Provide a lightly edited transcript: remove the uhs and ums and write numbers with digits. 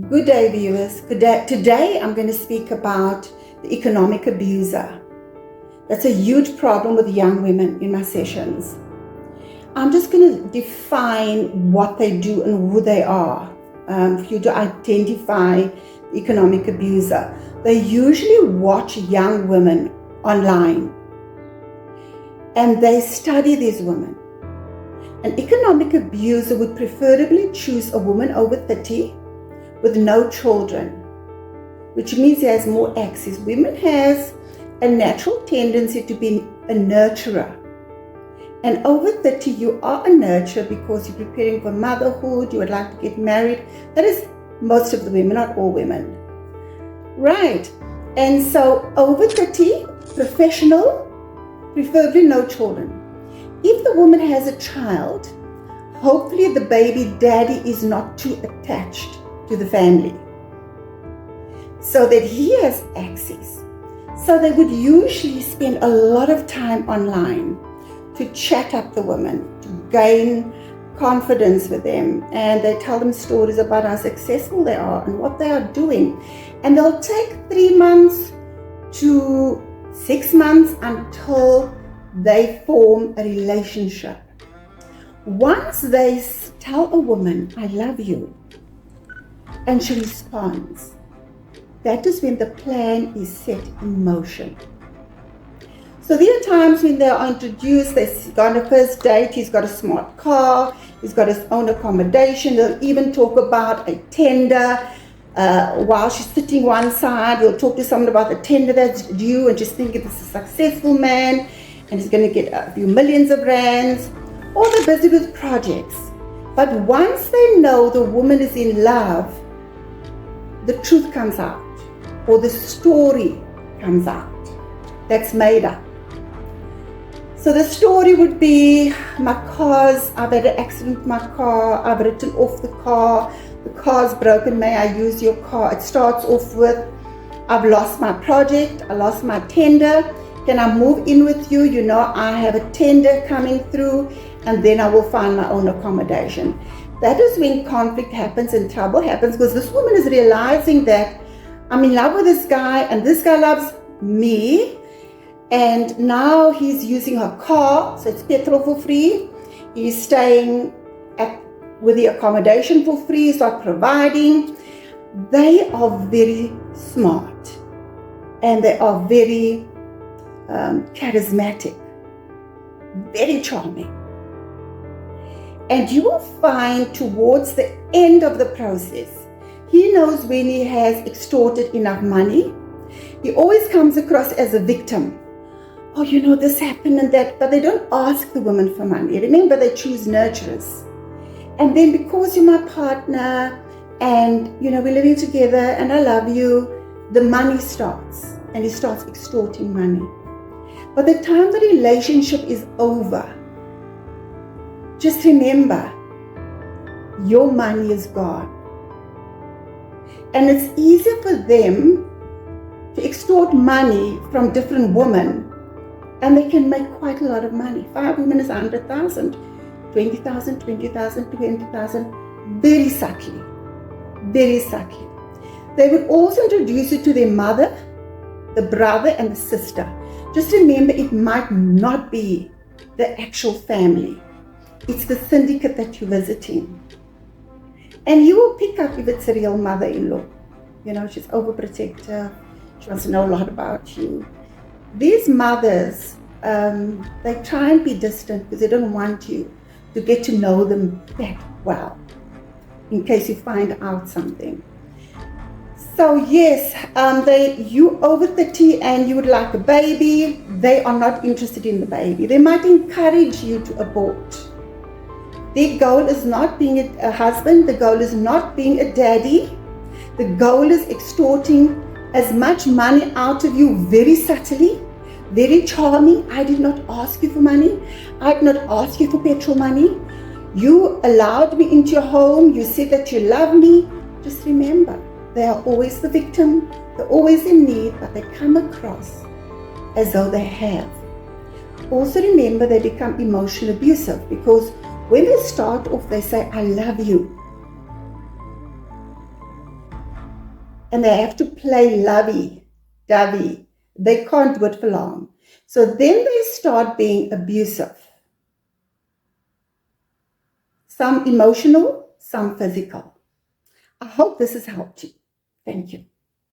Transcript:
Good day, viewers. Good day. Today I'm going to speak about the economic abuser. That's a huge problem with young women in my sessions. I'm just going to define what they do and who they are for you to identify the economic abuser. They usually watch young women online and they study these women. An economic abuser would preferably choose a woman over 30 with no children, which means he has more access. Women has a natural tendency to be a nurturer. And over 30, you are a nurturer because you're preparing for motherhood, you would like to get married. That is most of the women, not all women. Right. And so over 30, professional, preferably no children. If the woman has a child, hopefully the baby daddy is not too attached to the family, so that he has access. So they would usually spend a lot of time online to chat up the women, to gain confidence with them, and they tell them stories about how successful they are and what they are doing. And they'll take 3 months to 6 months until they form a relationship. Once they tell a woman, I love you, and she responds, that is when the plan is set in motion. So there are times when they are introduced, they go on a first date, he's got a smart car, he's got his own accommodation, they'll even talk about a tender. While she's sitting one side, he'll talk to someone about the tender that's due and just think it's a successful man and he's going to get a few millions of rands, or they're busy with projects. But once they know the woman is in love, the truth comes out, or the story comes out that's made up. So the story would be, I've had an accident with my car, I've written off the car's broken, may I use your car? It starts off with, I've lost my project, I lost my tender, can I move in with you? You know, I have a tender coming through, and then I will find my own accommodation. That is when conflict happens and trouble happens, because this woman is realizing that I'm in love with this guy and this guy loves me, and now he's using her car, so it's petrol for free. He's staying with the accommodation for free, he's not providing. They are very smart and they are very charismatic, very charming. And you will find towards the end of the process, he knows when he has extorted enough money. He always comes across as a victim. Oh, you know, this happened and that, but they don't ask the woman for money. Remember, they choose nurturers. And then because you're my partner and, you know, we're living together and I love you, the money starts and he starts extorting money. By the time the relationship is over, just remember, your money is gone. And it's easier for them to extort money from different women, and they can make quite a lot of money. 5 women is 100,000, 20,000, 20,000, 20,000, very subtly, very subtly. They would also introduce you to their mother, the brother, and the sister. Just remember, it might not be the actual family. It's the syndicate that you're visiting. And you will pick up if it's a real mother-in-law. You know, she's overprotective. She wants to know a lot about you. These mothers, they try and be distant because they don't want you to get to know them that well, in case you find out something. So yes, you over 30 and you would like a baby, they are not interested in the baby. They might encourage you to abort. Their goal is not being a husband, the goal is not being a daddy. The goal is extorting as much money out of you very subtly, very charming. I did not ask you for money. I did not ask you for petrol money. You allowed me into your home. You said that you love me. Just remember, they are always the victim. They're always in need, but they come across as though they have. Also remember, they become emotionally abusive because when they start off, they say, I love you. and they have to play lovey-dovey. They can't do it for long. So then they start being abusive. Some emotional, some physical. I hope this has helped you. Thank you.